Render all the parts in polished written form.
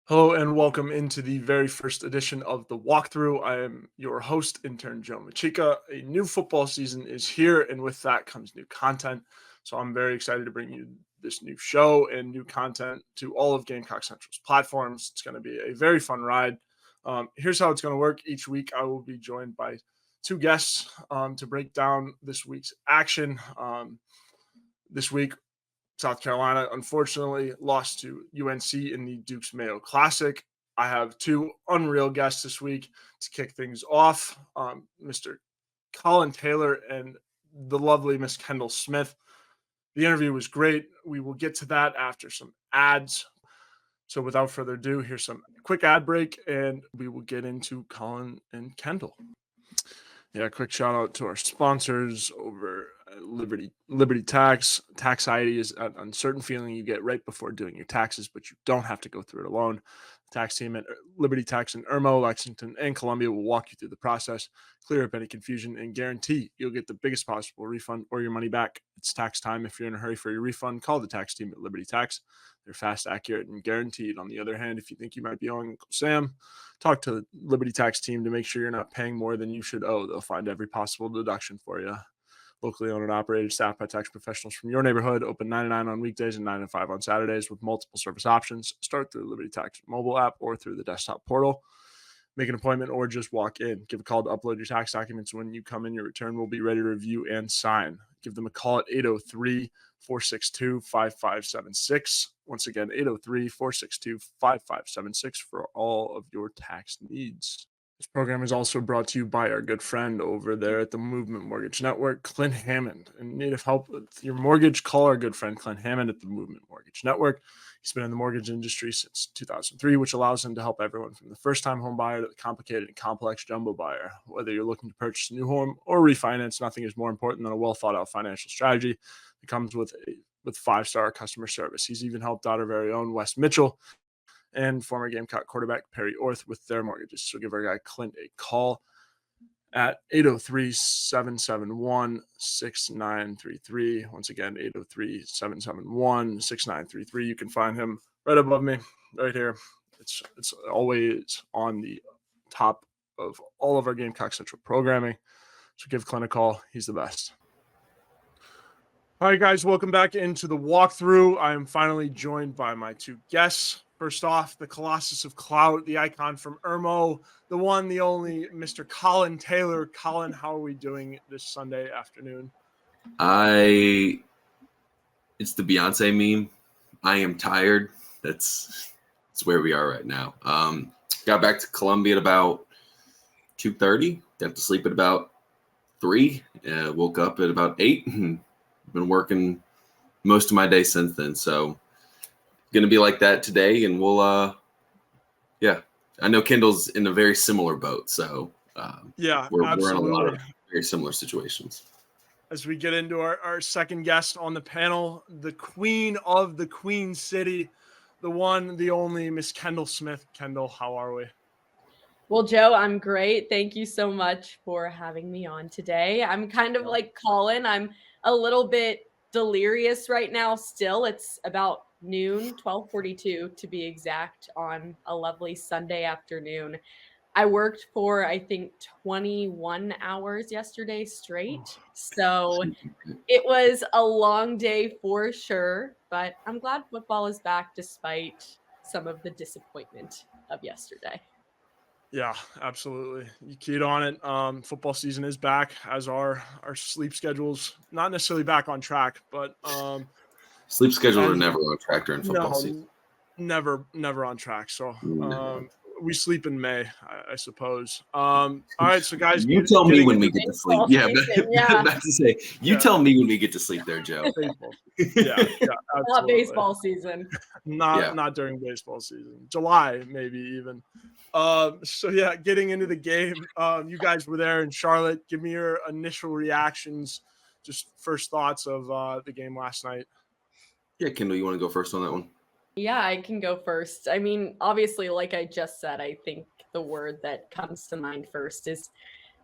Hello and welcome into the very first edition of the walkthrough. I am your host, Intern Joe Macheca. A new football season is here, and with that comes new content. So I'm very excited to bring you this new show and new content to all of Gamecock Central's platforms. It's going to be a very fun ride. Here's how it's going to work. Each week, I will be joined by two guests to break down this week's action. This week, South Carolina, unfortunately, lost to UNC in the Duke's Mayo Classic. I have two unreal guests this week to kick things off, Mr. Collyn Taylor and the lovely Miss Kendall Smith. The interview was great. We will get to that after some ads. So without further ado, here's some quick ad break, and we will get into Collyn and Kendall. Yeah, quick shout out to our sponsors over at Liberty Tax. Tax ID is an uncertain feeling you get right before doing your taxes, but you don't have to go through it alone. The tax team at Liberty Tax in Irmo, Lexington, and Columbia will walk you through the process, clear up any confusion, and guarantee you'll get the biggest possible refund or your money back. It's tax time. If you're in a hurry for your refund, call the tax team at Liberty Tax. They're fast, accurate, and guaranteed. On the other hand, if you think you might be owing Uncle Sam, talk to the Liberty Tax team to make sure you're not paying more than you should owe. They'll find every possible deduction for you. Locally owned and operated, staffed by tax professionals from your neighborhood, open 9 to 9 on weekdays and 9 to 5 on Saturdays with multiple service options. Start through the Liberty Tax mobile app or through the desktop portal. Make an appointment or just walk in. Give a call to upload your tax documents. When you come in, your return will be ready to review and sign. Give them a call at 803-462-5576. Once again, 803-462-5576 for all of your tax needs. This program is also brought to you by our good friend over there at the Movement Mortgage Network, Clint Hammond. In need of help with your mortgage, call our good friend Clint Hammond at the Movement Mortgage Network. He's been in the mortgage industry since 2003, which allows him to help everyone from the first-time home buyer to the complicated and complex jumbo buyer. Whether you're looking to purchase a new home or refinance, nothing is more important than a well-thought-out financial strategy that comes with five-star customer service. He's even helped out our very own Wes Mitchell and former Gamecock quarterback Perry Orth with their mortgages. So give our guy Clint a call at 803-771-6933. Once again, 803-771-6933. You can find him right above me, right here. It's always on the top of all of our Gamecock Central programming. So give Clint a call. He's the best. All right, guys, welcome back into the walkthrough. I am finally joined by my two guests. First off, the Colossus of Clout, the icon from Irmo, the one, the only, Mr. Collyn Taylor. Collyn, how are we doing this Sunday afternoon? It's the Beyonce meme. I am tired. That's where we are right now. Got back to Columbia at about 2:30. Got to sleep at about 3. Woke up at about 8. Been working most of my day since then. So gonna be like that today, and we'll I know Kendall's in a very similar boat, so we're in a lot of very similar situations. As we get into our second guest on the panel, the queen of the Queen City, the one, the only, Miss Kendall Smith. Kendall, how are we? Well, Joe, I'm great. Thank you so much for having me on today. I'm kind of like Collyn. I'm a little bit delirious right now still. It's about noon, 12:42 to be exact, on a lovely Sunday afternoon. I worked for, I think, 21 hours yesterday straight. So it was a long day for sure, but I'm glad football is back despite some of the disappointment of yesterday. Yeah, absolutely. You keyed on it. Football season is back, as are our sleep schedules. Not necessarily back on track, but sleep schedules are never on track during football season. Never on track. So we sleep in May, I suppose. All right, so guys, you tell me when we get to sleep. Yeah, about to say, tell me when we get to sleep there, Joe. Baseball. Yeah, not baseball season. Not during baseball season. July, maybe even. So yeah, getting into the game. You guys were there in Charlotte. Give me your initial reactions, just first thoughts of the game last night. Yeah, Kendall, you want to go first on that one? Yeah, I can go first. I mean, obviously, like I just said, I think the word that comes to mind first is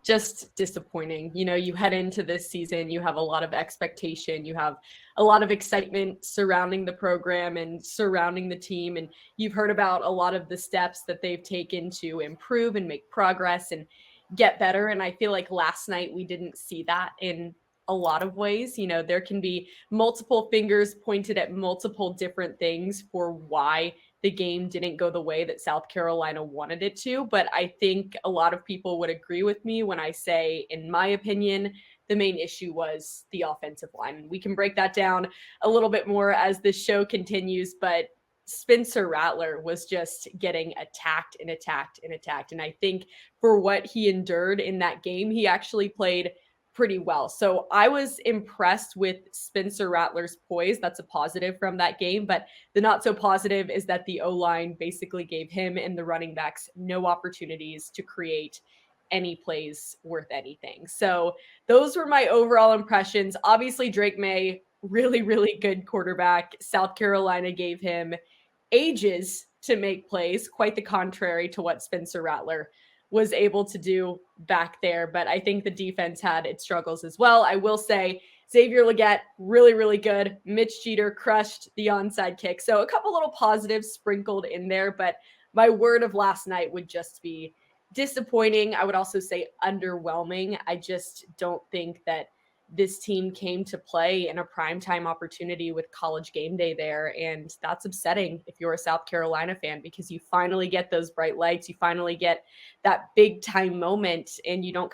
just disappointing. You know, you head into this season, you have a lot of expectation, you have a lot of excitement surrounding the program and surrounding the team. And you've heard about a lot of the steps that they've taken to improve and make progress and get better. And I feel like last night we didn't see that in a lot of ways. You know, there can be multiple fingers pointed at multiple different things for why the game didn't go the way that South Carolina wanted it to. But I think a lot of people would agree with me when I say, in my opinion, the main issue was the offensive line. We can break that down a little bit more as the show continues, but Spencer Rattler was just getting attacked and attacked and attacked. And I think for what he endured in that game, he actually played pretty well. So I was impressed with Spencer Rattler's poise. That's a positive from that game. But the not so positive is that the O-line basically gave him and the running backs no opportunities to create any plays worth anything. So those were my overall impressions. Obviously, Drake May, really, really good quarterback. South Carolina gave him ages to make plays, quite the contrary to what Spencer Rattler was able to do back there. But I think the defense had its struggles as well. I will say Xavier Legette, really, really good. Mitch Jeter crushed the onside kick. So a couple little positives sprinkled in there, but my word of last night would just be disappointing. I would also say underwhelming. I just don't think that this team came to play in a primetime opportunity with College game day there. And that's upsetting if you're a South Carolina fan, because you finally get those bright lights. You finally get that big time moment and you don't.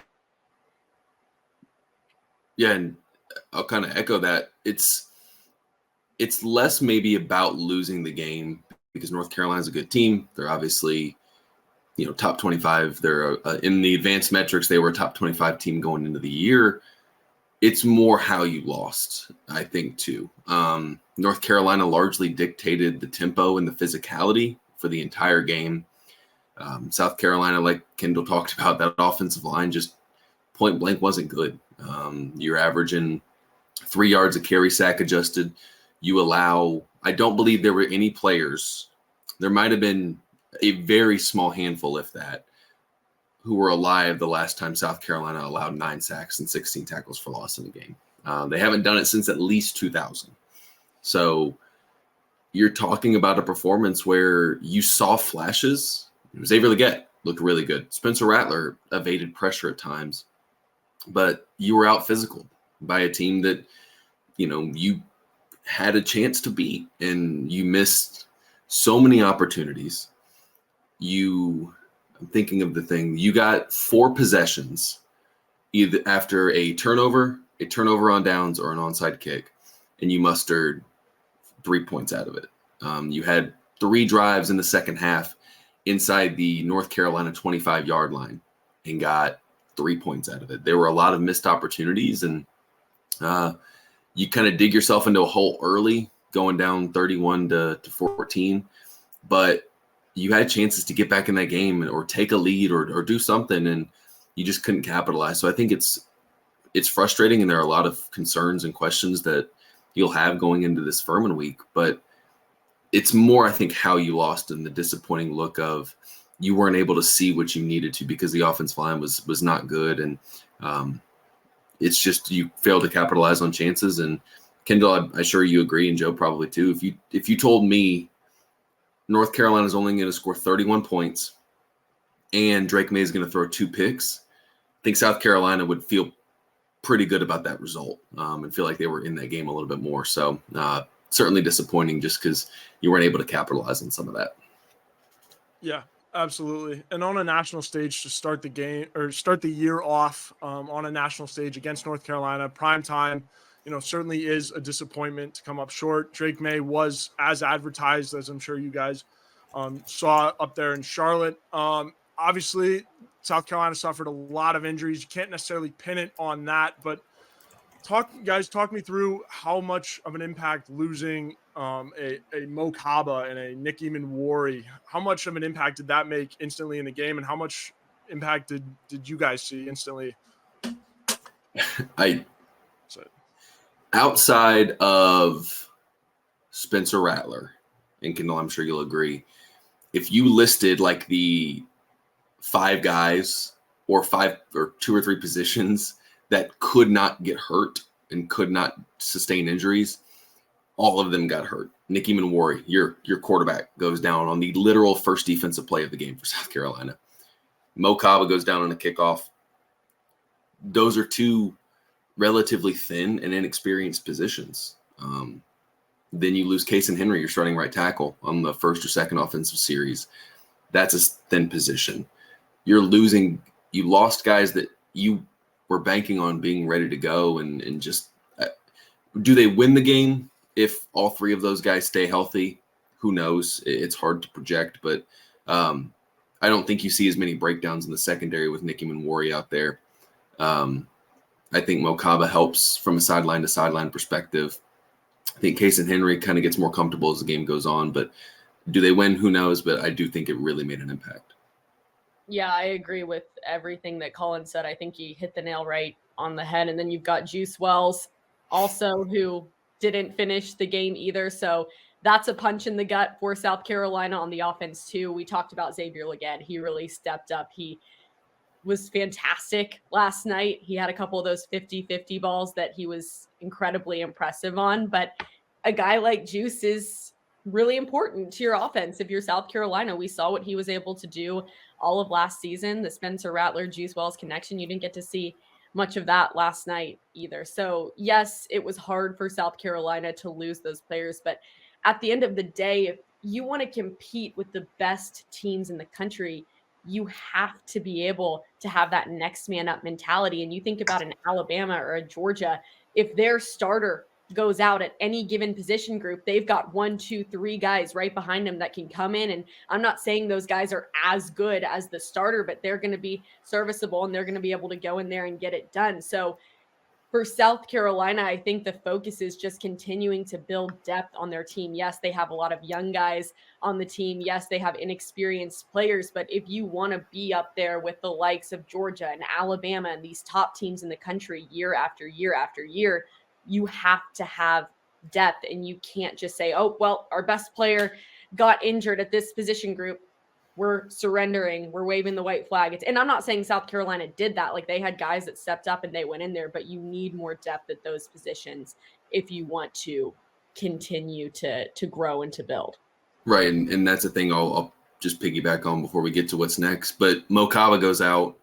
Yeah, and I'll kind of echo that. It's less maybe about losing the game, because North Carolina's a good team. They're obviously, top 25. They're in the advanced metrics, they were a top 25 team going into the year. It's more how you lost, I think, too. North Carolina largely dictated the tempo and the physicality for the entire game. South Carolina, like Kendall talked about, that offensive line just point blank wasn't good. You're averaging 3 yards a carry, sack adjusted. You allow – I don't believe there were any players – there might have been a very small handful, if that, who were alive the last time South Carolina allowed 9 sacks and 16 tackles for loss in a game. They haven't done it since at least 2000. So you're talking about a performance where you saw flashes. Xavier Legette looked really good. Spencer Rattler evaded pressure at times. But you were out physical by a team that, you had a chance to beat, and you missed so many opportunities. I'm thinking of the thing. You got 4 possessions, either after a turnover on downs, or an onside kick, and you mustered 3 points out of it. You had 3 drives in the second half inside the North Carolina 25-yard line and got 3 points out of it. There were a lot of missed opportunities, and you kind of dig yourself into a hole early, going down 31-14, but you had chances to get back in that game or take a lead or do something, and you just couldn't capitalize. So I think it's frustrating, and there are a lot of concerns and questions that you'll have going into this Furman week. But it's more, I think, how you lost and the disappointing look of you weren't able to see what you needed to because the offensive line was not good, and it's just you failed to capitalize on chances. And Kendall, I'm sure you agree, and Joe probably too. If you told me North Carolina is only going to score 31 points and Drake May is going to throw 2 picks, I think South Carolina would feel pretty good about that result and feel like they were in that game a little bit more. So certainly disappointing just because you weren't able to capitalize on some of that. Yeah, absolutely. And on a national stage to start the game or start the year off on a national stage against North Carolina, prime time, certainly is a disappointment to come up short. Drake May was as advertised, as I'm sure you guys saw up there in Charlotte. Obviously, South Carolina suffered a lot of injuries. You can't necessarily pin it on that, but talk me through how much of an impact losing a Mo Kaba and a Nick Eamon-Wari, how much of an impact did that make instantly in the game, and how much impact did you guys see instantly? Outside of Spencer Rattler, and Kendall, I'm sure you'll agree, if you listed like the 5 guys or 2 or 3 positions that could not get hurt and could not sustain injuries. All of them got hurt. Nicky Manwari, your quarterback, goes down on the literal first defensive play of the game for South Carolina. Mo Kaba goes down on a kickoff. Those are 2 relatively thin and inexperienced positions. Then you lose Casey Henry, your starting right tackle, on the first or second offensive series. That's a thin position. You lost guys that you were banking on being ready to go, and just do they win the game if all 3 of those guys stay healthy? Who knows? It's hard to project, but I don't think you see as many breakdowns in the secondary with Nicky Manwari out there. I think Mo Kaba helps from a sideline to sideline perspective. I think Casey Henry kind of gets more comfortable as the game goes on, but do they win? Who knows? But I do think it really made an impact. Yeah, I agree with everything that Collyn said. I think he hit the nail right on the head. And then you've got Juice Wells also, who didn't finish the game either. So that's a punch in the gut for South Carolina on the offense too. We talked about Xavier Legette. He really stepped up. He was fantastic last night. He had a couple of those 50-50 balls that he was incredibly impressive on. But a guy like Juice is really important to your offense. If you're South Carolina, we saw what he was able to do all of last season, the Spencer Rattler, Juice Wells connection. You didn't get to see much of that last night either. So yes, it was hard for South Carolina to lose those players. But at the end of the day, if you want to compete with the best teams in the country, you have to be able to have that next man up mentality. And you think about an Alabama or a Georgia, if their starter goes out at any given position group, they've got 1, 2, 3 guys right behind them that can come in. And I'm not saying those guys are as good as the starter, but they're going to be serviceable and they're going to be able to go in there and get it done. So for South Carolina, I think the focus is just continuing to build depth on their team. Yes, they have a lot of young guys on the team. Yes, they have inexperienced players. But if you want to be up there with the likes of Georgia and Alabama and these top teams in the country year after year after year, you have to have depth. And you can't just say, oh, well, our best player got injured at this position group. We're surrendering, we're waving the white flag. And I'm not saying South Carolina did that. Like, they had guys that stepped up and they went in there, but you need more depth at those positions if you want to continue to grow and to build. Right, and that's the thing I'll just piggyback on before we get to what's next. But Mo Kaba goes out,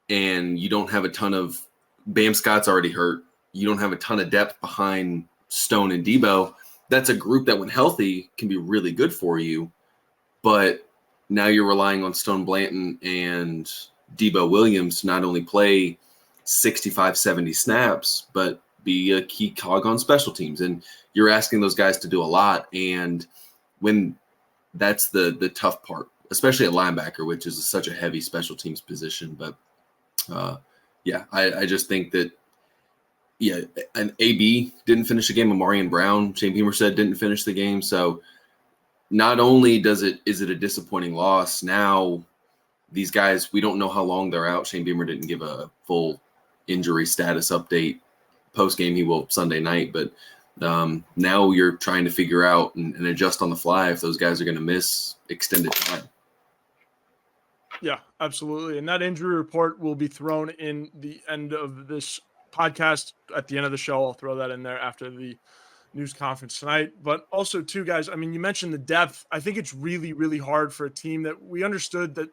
and you don't have a ton of – Bam Scott's already hurt. You don't have a ton of depth behind Stone and Debo. That's a group that, when healthy, can be really good for you. But now you're relying on Stone Blanton and Debo Williams to not only play 65, 70 snaps, but be a key cog on special teams. And you're asking those guys to do a lot. And when that's the tough part, especially at linebacker, which is such a heavy special teams position. But I just think that, an AB didn't finish the game. Amarian Brown, Shane Beamer said, didn't finish the game. So not only is it a disappointing loss, now these guys, we don't know how long they're out. Shane Beamer didn't give a full injury status update post-game. He will Sunday night, but now you're trying to figure out and adjust on the fly if those guys are going to miss extended time. Yeah, absolutely. And that injury report will be thrown in the end of this podcast. At the end of the show, I'll throw that in there after the news conference tonight. But also, too, guys, I mean, you mentioned the depth. I think it's really, really hard for a team that we understood that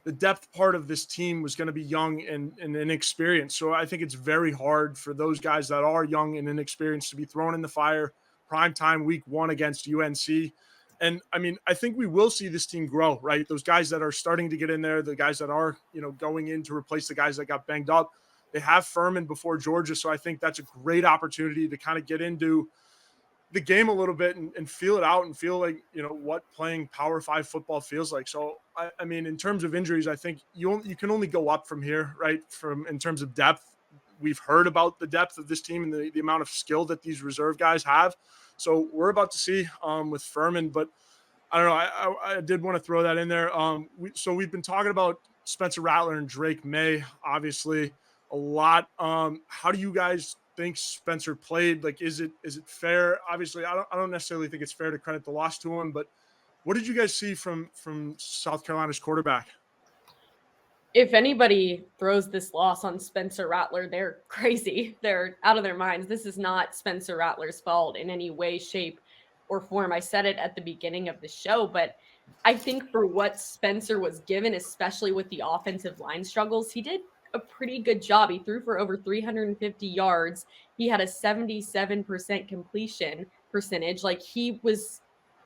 the depth part of this team was going to be young and inexperienced. So I think it's very hard for those guys that are young and inexperienced to be thrown in the fire primetime week 1 against UNC. And I mean, I think we will see this team grow, right? Those guys that are starting to get in there, the guys that are, going in to replace the guys that got banged up. They have Furman before Georgia. So I think that's a great opportunity to kind of get into the game a little bit and feel it out and feel like, what playing Power 5 football feels like. So, I mean, in terms of injuries, I think you can only go up from here, right? In terms of depth, we've heard about the depth of this team and the amount of skill that these reserve guys have. So we're about to see with Furman, but I don't know. I did want to throw that in there. We've been talking about Spencer Rattler and Drake May, obviously a lot. How do you guys think Spencer played? Like, is it fair? Obviously, I don't necessarily think it's fair to credit the loss to him, but what did you guys see from South Carolina's quarterback? if anybody throws this loss on Spencer Rattler, they're crazy. They're out of their minds. This is not Spencer Rattler's fault in any way, shape, or form. I said it at the beginning of the show, but I think for what Spencer was given, especially with the offensive line struggles, he did a pretty good job. He threw for over 350 yards. He had a 77% completion percentage. Like, he was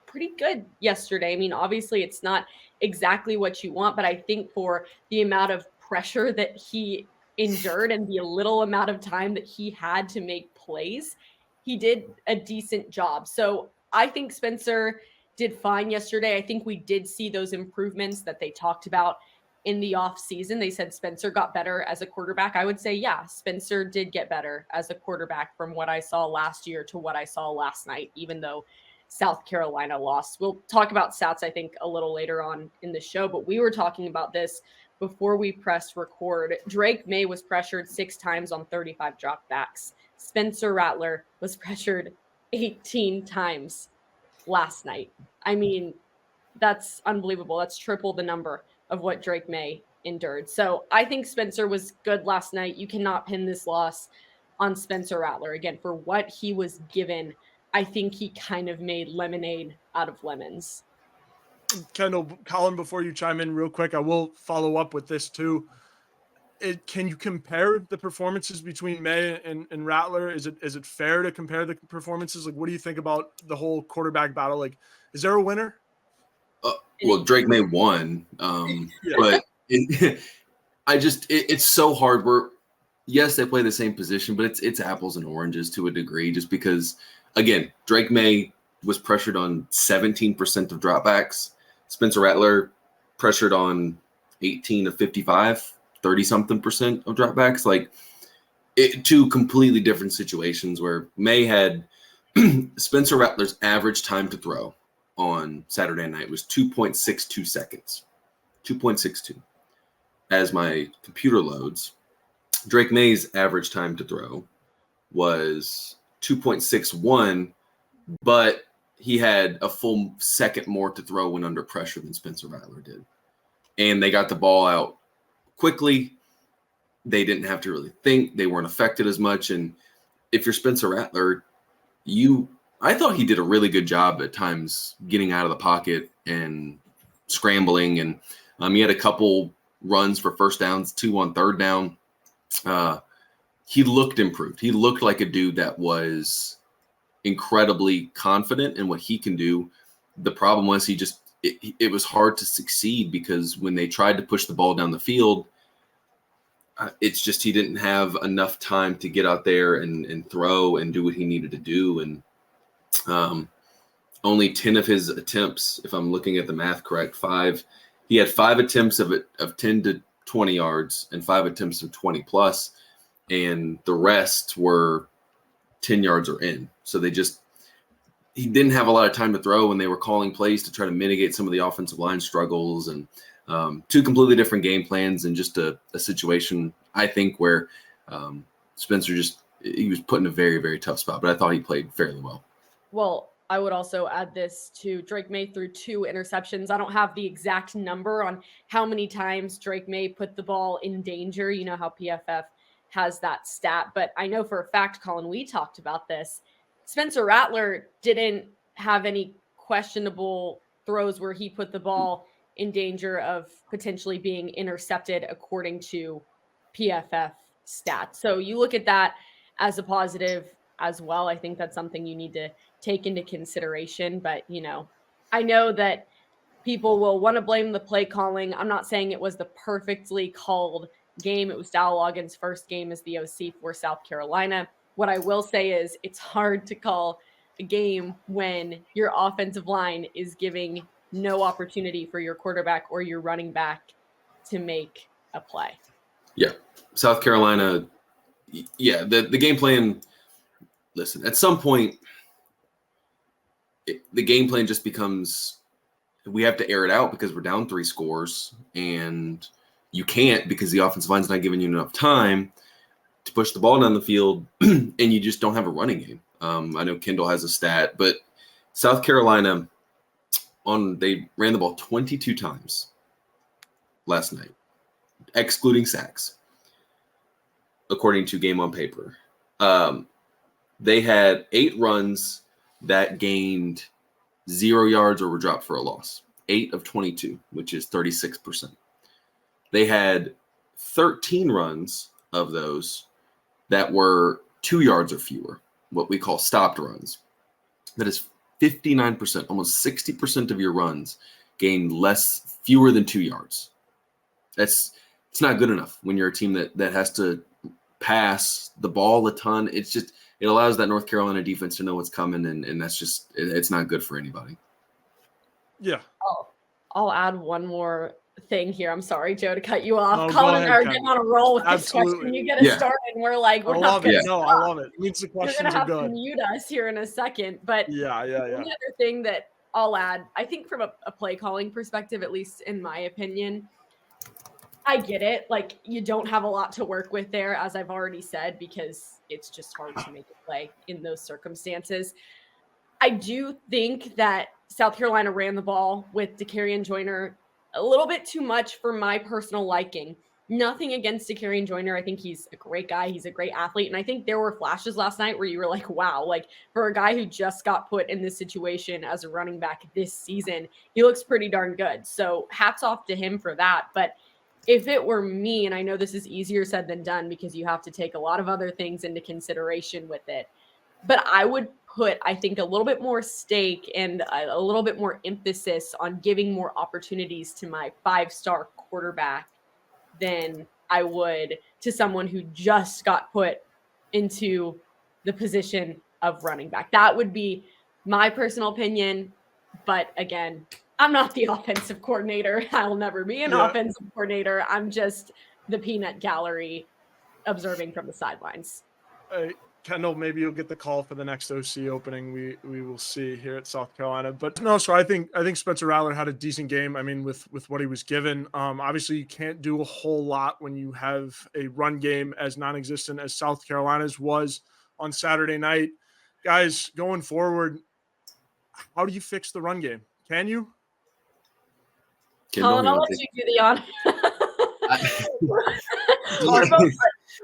pretty good yesterday. I mean, obviously it's not exactly what you want, but I think for the amount of pressure that he endured and the little amount of time that he had to make plays, he did a decent job. So I think Spencer did fine yesterday. I think we did see those improvements that they talked about in the off season. They said Spencer got better as a quarterback. I would say, yeah, Spencer did get better as a quarterback from what I saw last year to what I saw last night, even though South Carolina lost. We'll talk about stats, I think, a little later on in the show, but we were talking about this before we pressed record. Drake May was pressured 6 times on 35 dropbacks. Spencer Rattler was pressured 18 times last night. I mean, that's unbelievable. That's triple the number of what Drake May endured. So I think Spencer was good last night. You cannot pin this loss on Spencer Rattler. Again, for what he was given, I think he kind of made lemonade out of lemons. Kendall, Collyn, before you chime in real quick, I will follow up with this too. Can you compare the performances between May and Rattler? Is it fair to compare the performances? Like, what do you think about the whole quarterback battle? Like, is there a winner? Well, Drake May won, but it's so hard. Yes, they play the same position, but it's apples and oranges to a degree, just because, again, Drake May was pressured on 17% of dropbacks. Spencer Rattler pressured on 18 of 55, 30-something% of dropbacks. Like, two completely different situations where May had Spencer Rattler's average time to throw on Saturday night was 2.62 seconds. 2.62. As my computer loads, Drake May's average time to throw was 2.61, but he had a full second more to throw when under pressure than Spencer Rattler did. And they got the ball out quickly. They didn't have to really think. They weren't affected as much. And if you're Spencer Rattler, I thought he did a really good job at times getting out of the pocket and scrambling. And he had a couple runs for first downs, 2 on third down. He looked improved. He looked like a dude that was incredibly confident in what he can do. The problem was it was hard to succeed because when they tried to push the ball down the field, it's just he didn't have enough time to get out there and throw and do what he needed to do. And only 10 of his attempts, if I'm looking at the math correct, he had 5 attempts of 10 to 20 yards and 5 attempts of 20 plus, and the rest were 10 yards or in. So he didn't have a lot of time to throw when they were calling plays to try to mitigate some of the offensive line struggles, and 2 completely different game plans, and just a situation, I think, where Spencer he was put in a very, very tough spot, but I thought he played fairly well. Well, I would also add this to Drake May threw 2 interceptions. I don't have the exact number on how many times Drake May put the ball in danger. You know how PFF has that stat, but I know for a fact, Collyn, we talked about this. Spencer Rattler didn't have any questionable throws where he put the ball in danger of potentially being intercepted according to PFF stats. So you look at that as a positive as well. I think that's something you need to take into consideration. But, I know that people will want to blame the play calling. I'm not saying it was the perfectly called game. It was Dowlogan's first game as the OC for South Carolina. What I will say is it's hard to call a game when your offensive line is giving no opportunity for your quarterback or your running back to make a play. Yeah. South Carolina, the game plan, listen, at some point, the game plan just becomes, we have to air it out because we're down 3 scores, and you can't because the offensive line's not giving you enough time to push the ball down the field, and you just don't have a running game. I know Kendall has a stat, but South Carolina, they ran the ball 22 times last night. excluding sacks, according to Game on Paper. They had 8 runs that gained 0 yards or were dropped for a loss. 8 of 22, which is 36%. They had 13 runs of those that were 2 yards or fewer, what we call stopped runs. That is 59%, almost 60% of your runs gain fewer than 2 yards. It's not good enough when you're a team that has to pass the ball a ton. It allows that North Carolina defense to know what's coming, and that's just it's not good for anybody. Yeah. I'll add one more thing here. I'm sorry, Joe, to cut you off. No, Collyn go and ahead, I are Ken. getting on a roll with Absolutely. this question. You get us started, and we're like, we're I not love going it. to No, stop. I love it. It means the You're questions going to are have to good. mute us here in a second. But Yeah. the other thing that I'll add, I think from a play calling perspective, at least in my opinion, I get it. Like, you don't have a lot to work with there, as I've already said, because it's just hard to make a play in those circumstances. I do think that South Carolina ran the ball with Dakarrion Joyner a little bit too much for my personal liking. Nothing against Dakarrion Joyner. I think he's a great guy. He's a great athlete. And I think there were flashes last night where you were like, wow, like for a guy who just got put in this situation as a running back this season, he looks pretty darn good. So hats off to him for that. But if it were me, and I know this is easier said than done because you have to take a lot of other things into consideration with it, but I would put, I think, a little bit more stake and a little bit more emphasis on giving more opportunities to my 5-star quarterback than I would to someone who just got put into the position of running back. That would be my personal opinion. But again, I'm not the offensive coordinator. I'll never be an offensive coordinator. I'm just the peanut gallery observing from the sidelines. Kendall, maybe you'll get the call for the next OC opening. We will see here at South Carolina. But no, so I think Spencer Rattler had a decent game. I mean, with what he was given. Obviously you can't do a whole lot when you have a run game as non-existent as South Carolina's was on Saturday night. Guys, going forward, how do you fix the run game? Can you? Collyn, I'll let you do the honor.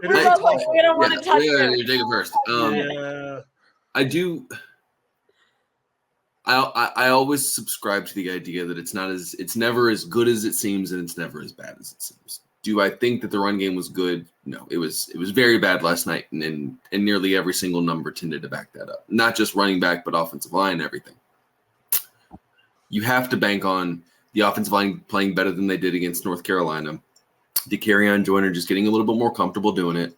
We don't want to touch it. You take it first. I do. I always subscribe to the idea that it's never as good as it seems, and it's never as bad as it seems. Do I think that the run game was good? No, it was very bad last night, and nearly every single number tended to back that up. Not just running back, but offensive line, everything. You have to bank on the offensive line playing better than they did against North Carolina. Dakarrion Joyner just getting a little bit more comfortable doing it,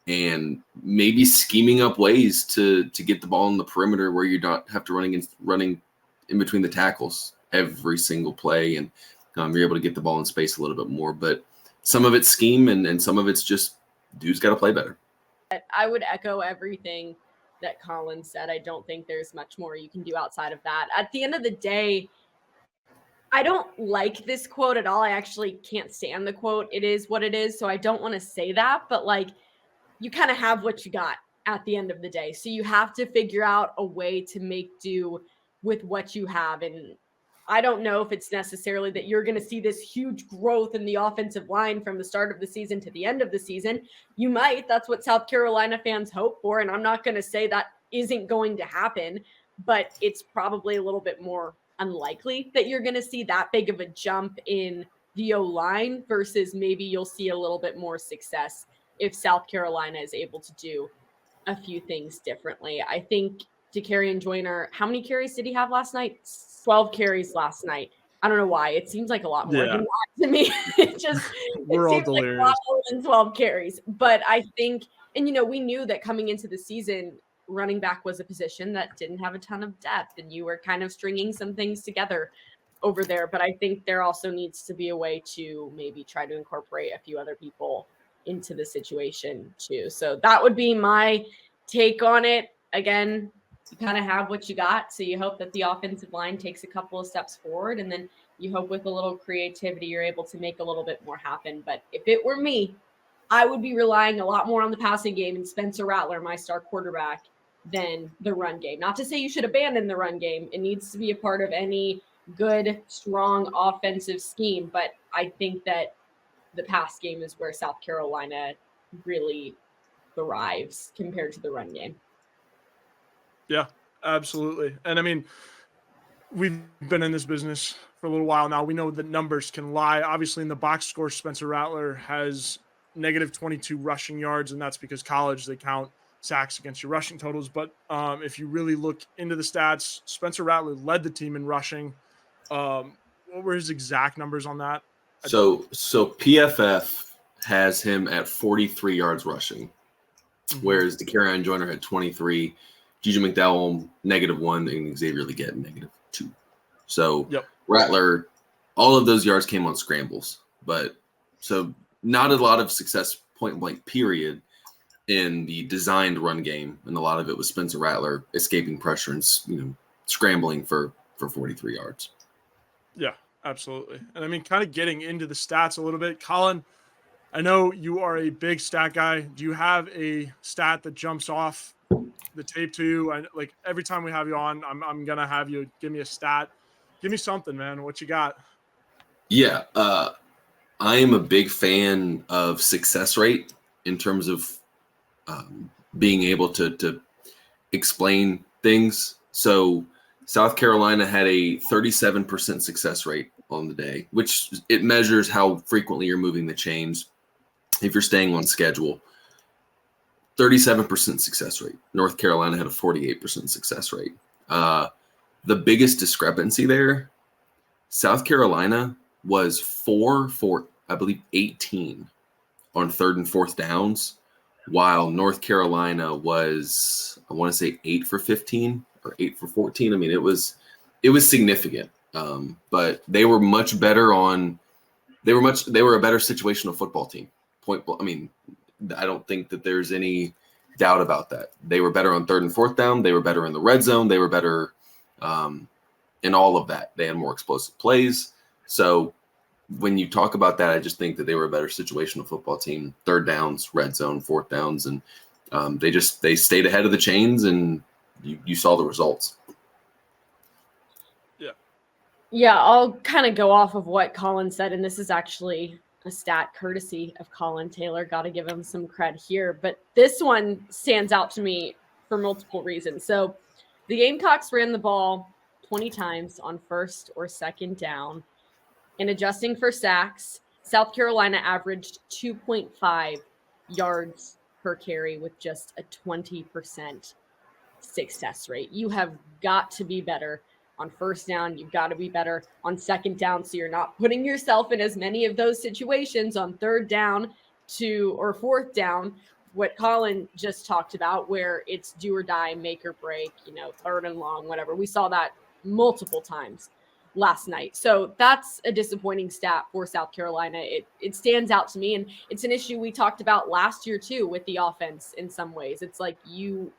and maybe scheming up ways to get the ball in the perimeter where you don't have to running in between the tackles every single play, and you're able to get the ball in space a little bit more. But some of it's scheme, and some of it's just dudes got to play better. I would echo everything that Collyn said. I don't think there's much more you can do outside of that. At the end of the day, I don't like this quote at all. I actually can't stand the quote. It is what it is. So I don't want to say that, but like, you kind of have what you got at the end of the day. So you have to figure out a way to make do with what you have. And I don't know if it's necessarily that you're going to see this huge growth in the offensive line from the start of the season to the end of the season. You might. That's what South Carolina fans hope for. And I'm not going to say that isn't going to happen, but it's probably a little bit more unlikely that you're going to see that big of a jump in the O-line versus maybe you'll see a little bit more success if South Carolina is able to do a few things differently. I think Dakarrion Joyner, how many carries did he have last night? 12 carries last night. I don't know why. It seems like a lot more than that to me. It seems like a lot more than 12 carries. But I think, and we knew that coming into the season, running back was a position that didn't have a ton of depth, and you were kind of stringing some things together over there. But I think there also needs to be a way to maybe try to incorporate a few other people into the situation too. So that would be my take on it. Again, you kind of have what you got. So you hope that the offensive line takes a couple of steps forward, and then you hope with a little creativity, you're able to make a little bit more happen. But if it were me, I would be relying a lot more on the passing game and Spencer Rattler, my star quarterback, than the run game. Not to say you should abandon the run game. It needs to be a part of any good, strong offensive scheme. But I think that the pass game is where South Carolina really thrives compared to the run game. Yeah, absolutely. And I mean, we've been in this business for a little while now. We know that numbers can lie. Obviously, in the box score, Spencer Rattler has negative 22 rushing yards, and that's because college they count sacks against your rushing totals. But if you really look into the stats, Spencer Rattler led the team in rushing. What were his exact numbers on that? So PFF has him at 43 yards rushing, whereas DeCarrion Joyner had 23, Juju McDowell -1, and Xavier Legette -2. So Rattler, all of those yards came on scrambles, but so not a lot of success point blank period in the designed run game, and a lot of it was Spencer Rattler escaping pressure and scrambling for 43 yards. Yeah, absolutely. And I mean, kind of getting into the stats a little bit, Collyn, I know you are a big stat guy. Do you have a stat that jumps off the tape to you? And like every time we have you on, I'm gonna have you give me a stat. Give me something, man. What you got? Yeah, I am a big fan of success rate in terms of being able to explain things. So South Carolina had a 37% success rate on the day, which it measures how frequently you're moving the chains if you're staying on schedule. 37% success rate. North Carolina had a 48% success rate. The biggest discrepancy there, South Carolina was 4 for, I believe, 18 on 3rd and 4th downs, while North Carolina was, I want to say, 8 for 15 or 8 for 14. I mean, it was significant, but they were much better on. They were a better situational football team. I mean, I don't think that there's any doubt about that. They were better on 3rd and 4th down. They were better in the red zone. They were better in all of that. They had more explosive plays. So when you talk about that, I just think that they were a better situational football team. 3rd downs, red zone, 4th downs, and they stayed ahead of the chains, and you saw the results. Yeah, I'll kind of go off of what Collyn said, and this is actually a stat courtesy of Collyn Taylor. Got to give him some cred here, but this one stands out to me for multiple reasons. So the Gamecocks ran the ball 20 times on 1st or 2nd down. And adjusting for sacks, South Carolina averaged 2.5 yards per carry with just a 20% success rate. You have got to be better on 1st down. You've got to be better on 2nd down, so you're not putting yourself in as many of those situations on 3rd down or 4th down, what Collyn just talked about, where it's do or die, make or break, 3rd and long, whatever. We saw that multiple times last night. So that's a disappointing stat for South Carolina. It stands out to me, and it's an issue we talked about last year too with the offense in some ways. It's like you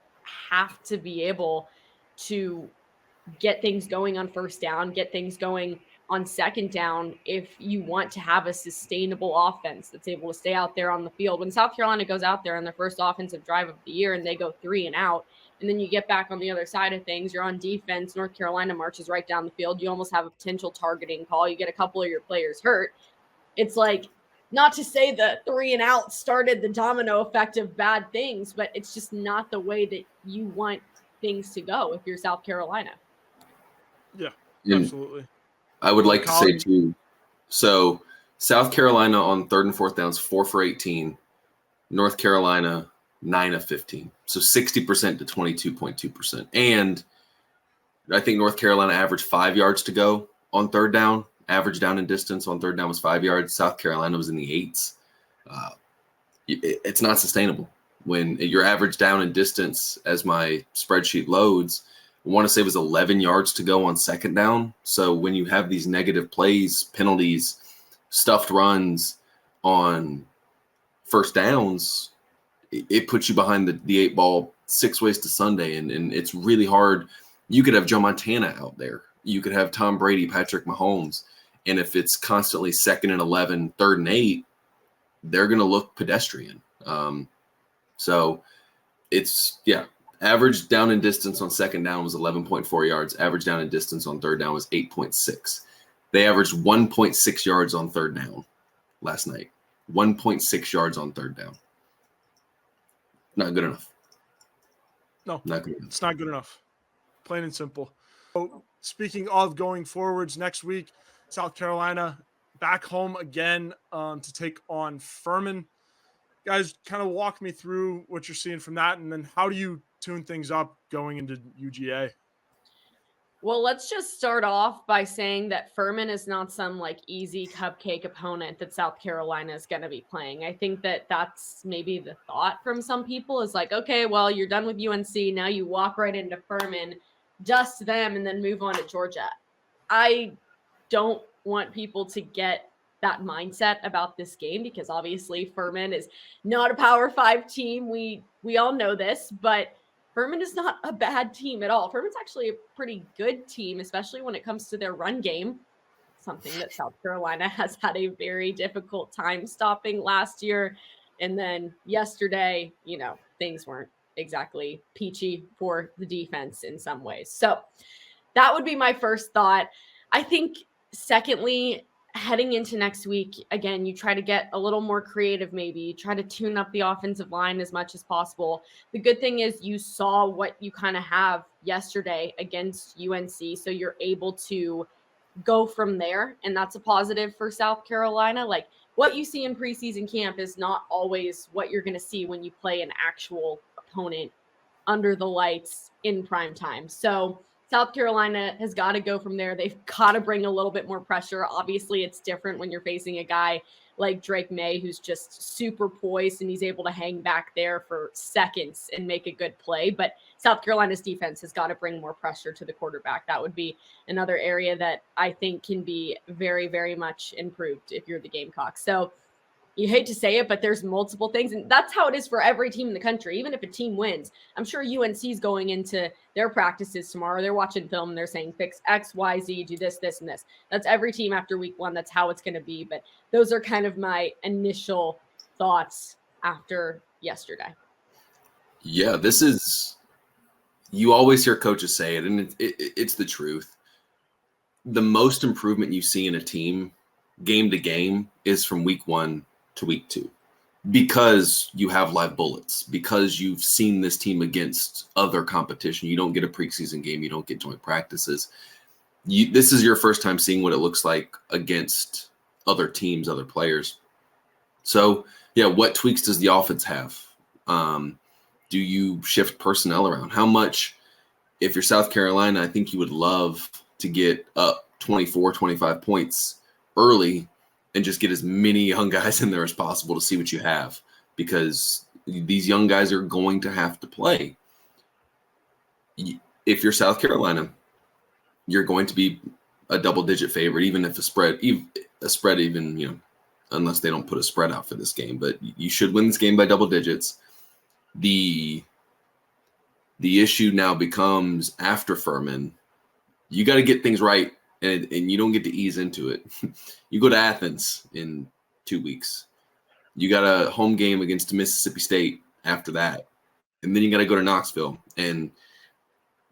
have to be able to get things going on 1st down, get things going on 2nd down if you want to have a sustainable offense that's able to stay out there on the field. When South Carolina goes out there on their first offensive drive of the year and they go 3 and out, and then you get back on the other side of things, you're on defense, North Carolina marches right down the field, you almost have a potential targeting call, you get a couple of your players hurt. It's like, not to say the 3 and out started the domino effect of bad things, but it's just not the way that you want things to go if you're South Carolina. Yeah, and absolutely. I would like to say too, so South Carolina on 3rd and 4th downs, 4 for 18, North Carolina 9 of 15. So 60% to 22.2%. And I think North Carolina averaged 5 yards to go on 3rd down. Average down in distance on 3rd down was 5 yards. South Carolina was in the 8s. It's not sustainable. When your average down in distance, as my spreadsheet loads, I want to say it was 11 yards to go on 2nd down. So when you have these negative plays, penalties, stuffed runs on 1st downs, it puts you behind the 8 ball 6 ways to Sunday. And it's really hard. You could have Joe Montana out there. You could have Tom Brady, Patrick Mahomes. And if it's constantly 2nd and 11, 3rd and 8, they're going to look pedestrian. So it's, average down in distance on 2nd down was 11.4 yards. Average down in distance on 3rd down was 8.6. They averaged 1.6 yards on 3rd down last night. 1.6 yards on third down. Not good enough. No, not good enough. It's not good enough. Plain and simple. So, speaking of going forwards, next week, South Carolina back home again to take on Furman. Guys, kind of walk me through what you're seeing from that, and then how do you tune things up going into UGA? Well, let's just start off by saying that Furman is not some like easy cupcake opponent that South Carolina is going to be playing. I think that that's maybe the thought from some people is like, okay, well, you're done with UNC. Now you walk right into Furman, dust them, and then move on to Georgia. I don't want people to get that mindset about this game because obviously Furman is not a Power 5 team. We all know this, but Furman is not a bad team at all. Furman's actually a pretty good team, especially when it comes to their run game, something that South Carolina has had a very difficult time stopping last year. And then yesterday, things weren't exactly peachy for the defense in some ways. So that would be my first thought. I think, secondly, heading into next week, again, you try to get a little more creative, maybe. You try to tune up the offensive line as much as possible. The good thing is you saw what you kind of have yesterday against UNC, so you're able to go from there, and that's a positive for South Carolina. Like, what you see in preseason camp is not always what you're going to see when you play an actual opponent under the lights in prime time. So South Carolina has got to go from there. They've got to bring a little bit more pressure. Obviously, it's different when you're facing a guy like Drake May, who's just super poised and he's able to hang back there for seconds and make a good play. But South Carolina's defense has got to bring more pressure to the quarterback. That would be another area that I think can be very, very much improved if you're the Gamecocks. So you hate to say it, but there's multiple things. And that's how it is for every team in the country. Even if a team wins, I'm sure UNC's going into their practices tomorrow. They're watching film and they're saying, fix X, Y, Z, do this, this, and this. That's every team after week one. That's how it's going to be. But those are kind of my initial thoughts after yesterday. Yeah, this is, you always hear coaches say it, and it's the truth. The most improvement you see in a team, game to game, is from week one to week two, because you have live bullets, because you've seen this team against other competition. You don't get a preseason game. You don't get joint practices. This is your first time seeing what it looks like against other teams, other players. So, yeah, what tweaks does the offense have? Do you shift personnel around? How much, if you're South Carolina, I think you would love to get up 24, 25 points early and just get as many young guys in there as possible to see what you have, because these young guys are going to have to play. If you're South Carolina, you're going to be a double-digit favorite, even if a spread, unless they don't put a spread out for this game. But you should win this game by double digits. The issue now becomes, after Furman, you got to get things right. And you don't get to ease into it. You go to Athens in 2 weeks. You got a home game against Mississippi State after that. And then you got to go to Knoxville. And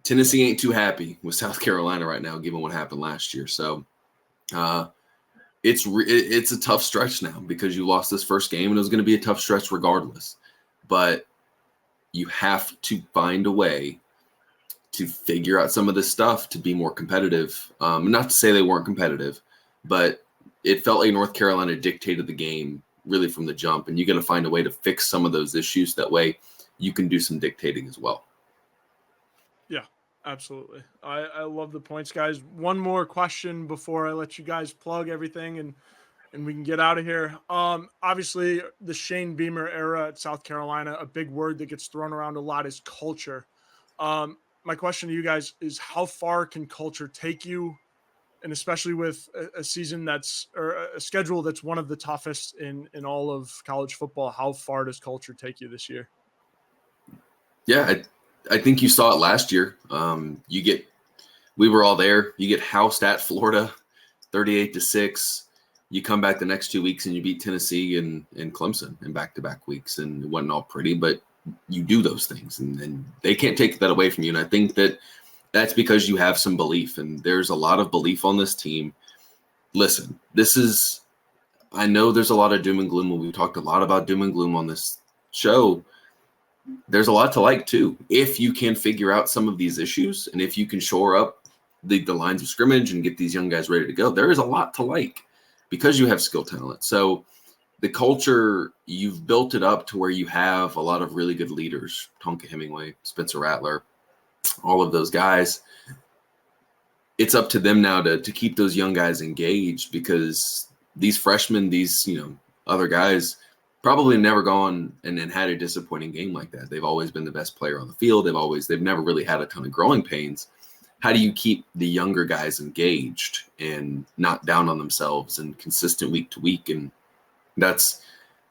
Tennessee ain't too happy with South Carolina right now, given what happened last year. So it's a tough stretch now, because you lost this first game, and it was going to be a tough stretch regardless. But you have to find a way to figure out some of this stuff to be more competitive. Not to say they weren't competitive, but it felt like North Carolina dictated the game really from the jump, and you got to find a way to fix some of those issues. That way you can do some dictating as well. Yeah, absolutely. I love the points, guys. One more question before I let you guys plug everything and we can get out of here. Obviously, the Shane Beamer era at South Carolina, a big word that gets thrown around a lot is culture. My question to you guys is, how far can culture take you? And especially with a season or a schedule that's one of the toughest in all of college football, how far does culture take you this year? Yeah, I think you saw it last year. We were all there. You get housed at Florida, 38-6. You come back the next 2 weeks and you beat Tennessee and Clemson in back-to-back weeks, and it wasn't all pretty, but you do those things, and they can't take that away from you. And I think that's because you have some belief, and there's a lot of belief on this team. Listen, this is I know there's a lot of doom and gloom. When we talked a lot about doom and gloom on this show, there's a lot to like too. If you can figure out some of these issues, and if you can shore up the lines of scrimmage and get these young guys ready to go, there is a lot to like because you have skill talent. So the culture, you've built it up to where you have a lot of really good leaders, Tonka Hemingway, Spencer Rattler, all of those guys. It's up to them now to keep those young guys engaged, because these freshmen, these, other guys probably never gone and had a disappointing game like that. They've always been the best player on the field. They've never really had a ton of growing pains. How do you keep the younger guys engaged and not down on themselves and consistent week to week? And that's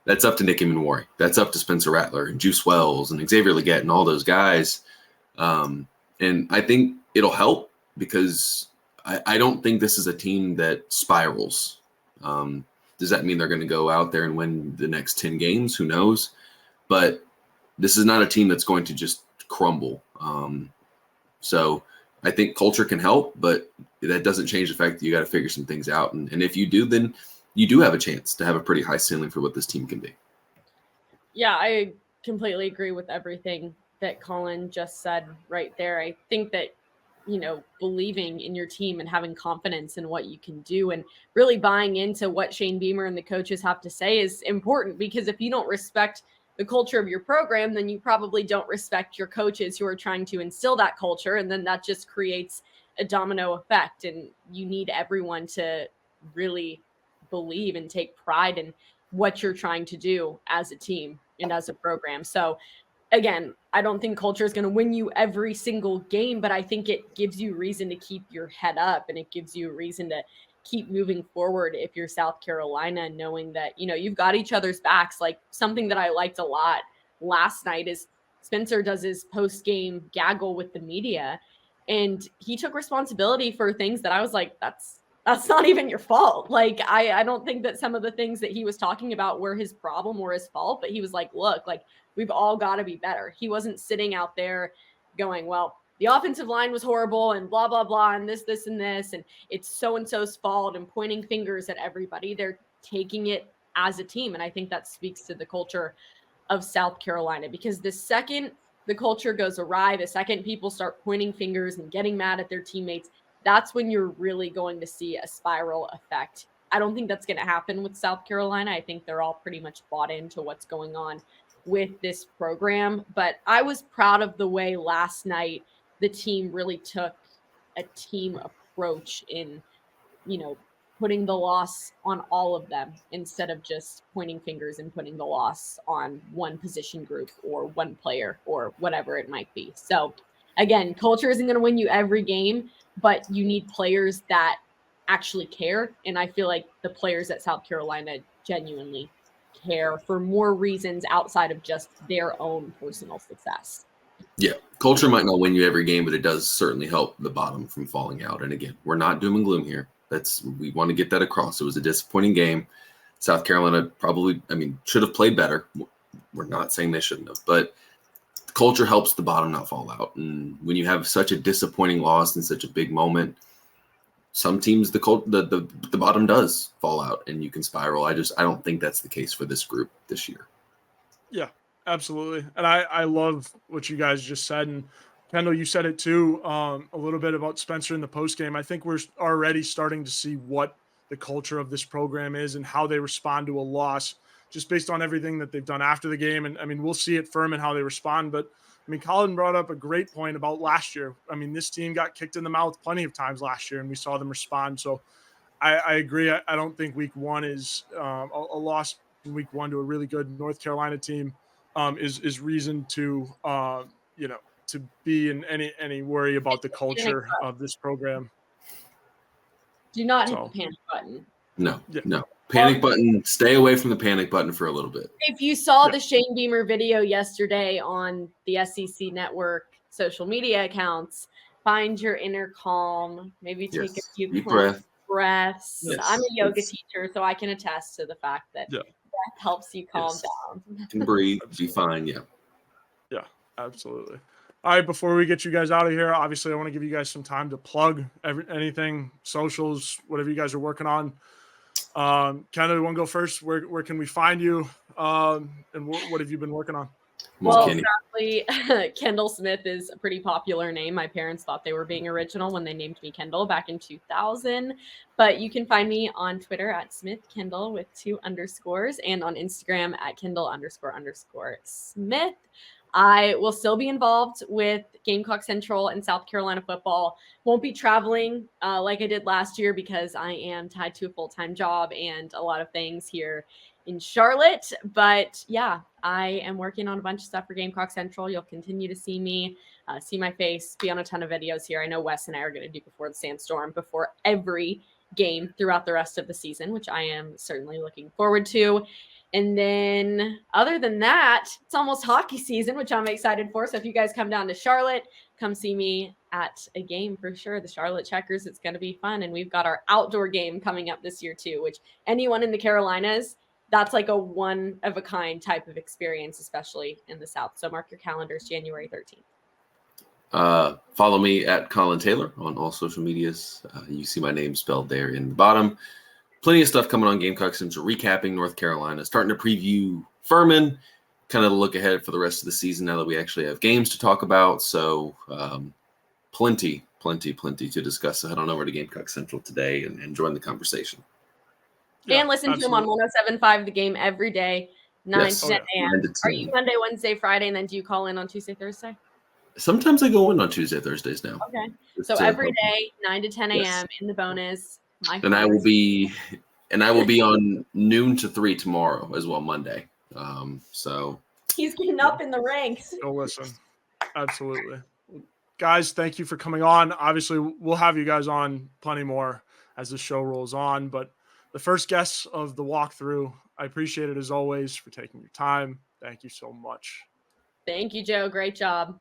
up to Nick Emenwari. That's up to Spencer Rattler and Juice Wells and Xavier Legette and all those guys. And I think it'll help, because I don't think this is a team that spirals. Does that mean they're going to go out there and win the next 10 games? Who knows? But this is not a team that's going to just crumble. So I think culture can help, but that doesn't change the fact that you got to figure some things out. And if you do, then you do have a chance to have a pretty high ceiling for what this team can be. Yeah, I completely agree with everything that Collyn just said right there. I think that, believing in your team and having confidence in what you can do and really buying into what Shane Beamer and the coaches have to say is important, because if you don't respect the culture of your program, then you probably don't respect your coaches who are trying to instill that culture. And then that just creates a domino effect. And you need everyone to really believe and take pride in what you're trying to do as a team and as a program. So again, I don't think culture is going to win you every single game, but I think it gives you reason to keep your head up, and it gives you a reason to keep moving forward if you're South Carolina, knowing that, you've got each other's backs. Like, something that I liked a lot last night is Spencer does his post-game gaggle with the media, and he took responsibility for things that I was like, that's not even your fault. Like, I don't think that some of the things that he was talking about were his problem or his fault, but he was like, look, like, we've all got to be better. He wasn't sitting out there going, well, the offensive line was horrible and blah, blah, blah, and this, and this, and it's so-and-so's fault, and pointing fingers at everybody. They're taking it as a team. And I think that speaks to the culture of South Carolina, because the second the culture goes awry, the second people start pointing fingers and getting mad at their teammates, that's when you're really going to see a spiral effect. I don't think that's going to happen with South Carolina. I think they're all pretty much bought into what's going on with this program. But I was proud of the way last night the team really took a team approach in, putting the loss on all of them instead of just pointing fingers and putting the loss on one position group or one player or whatever it might be. So again, culture isn't going to win you every game, but you need players that actually care. And I feel like the players at South Carolina genuinely care for more reasons outside of just their own personal success. Yeah, culture might not win you every game, but it does certainly help the bottom from falling out. And again, we're not doom and gloom here. We want to get that across. It was a disappointing game. South Carolina probably, should have played better. We're not saying they shouldn't have, but culture helps the bottom not fall out. And when you have such a disappointing loss in such a big moment, some teams, the bottom does fall out and you can spiral. I don't think that's the case for this group this year. Yeah, absolutely. And I love what you guys just said. And Kendall, you said it too, a little bit about Spencer in the postgame. I think we're already starting to see what the culture of this program is and how they respond to a loss, just based on everything that they've done after the game. And we'll see it firm in how they respond. But Collyn brought up a great point about last year. This team got kicked in the mouth plenty of times last year, and we saw them respond. So I agree. I don't think week one is a loss in week one to a really good North Carolina team is reason to, to be in any worry about the culture of this program. Do not hit the panic button. No. Panic button. Stay away from the panic button for a little bit. If you saw the Shane Beamer video yesterday on the SEC Network social media accounts, find your inner calm. Maybe take a few deep breaths. Yes. I'm a yoga teacher, so I can attest to the fact that breath helps you calm down. You can breathe. Be fine. Yeah, absolutely. All right, before we get you guys out of here, obviously I want to give you guys some time to plug anything, socials, whatever you guys are working on. Kendall, you want to go first? Where can we find you? And what have you been working on? Well, sadly, Kendall Smith is a pretty popular name. My parents thought they were being original when they named me Kendall back in 2000. But you can find me on Twitter at Smith Kendall with 2 underscores and on Instagram at Kendall__Smith. I will still be involved with Gamecock Central and South Carolina football. Won't be traveling like I did last year because I am tied to a full-time job and a lot of things here in Charlotte. But yeah, I am working on a bunch of stuff for Gamecock Central. You'll continue to see me, see my face, be on a ton of videos here. I know Wes and I are going to do before the sandstorm, before every game throughout the rest of the season, which I am certainly looking forward to. And then other than that, it's almost hockey season, which I'm excited for. So if you guys come down to Charlotte, come see me at a game for sure. The Charlotte Checkers, it's going to be fun. And we've got our outdoor game coming up this year too, which anyone in the Carolinas, that's like a one of a kind type of experience, especially in the South. So mark your calendars, January 13th. Follow me at Collyn Taylor on all social medias. You see my name spelled there in the bottom. Plenty of stuff coming on Gamecock Central, recapping North Carolina, starting to preview Furman, kind of look ahead for the rest of the season now that we actually have games to talk about. So plenty to discuss. So head on over to Gamecock Central today and join the conversation. Yeah, and listen to him on 107.5 The Game every day, 9 to 10 a.m. Are you Monday, Wednesday, Friday, and then do you call in on Tuesday, Thursday? Sometimes I go in on Tuesday, Thursdays now. Okay. So every day, 9 to 10 a.m. in the bonus. And I will be on noon to 3 tomorrow as well, Monday. So he's getting up in the ranks. Go listen. Absolutely. Guys, thank you for coming on. Obviously, we'll have you guys on plenty more as the show rolls on, but the first guests of the walkthrough, I appreciate it as always for taking your time. Thank you so much. Thank you, Joe. Great job.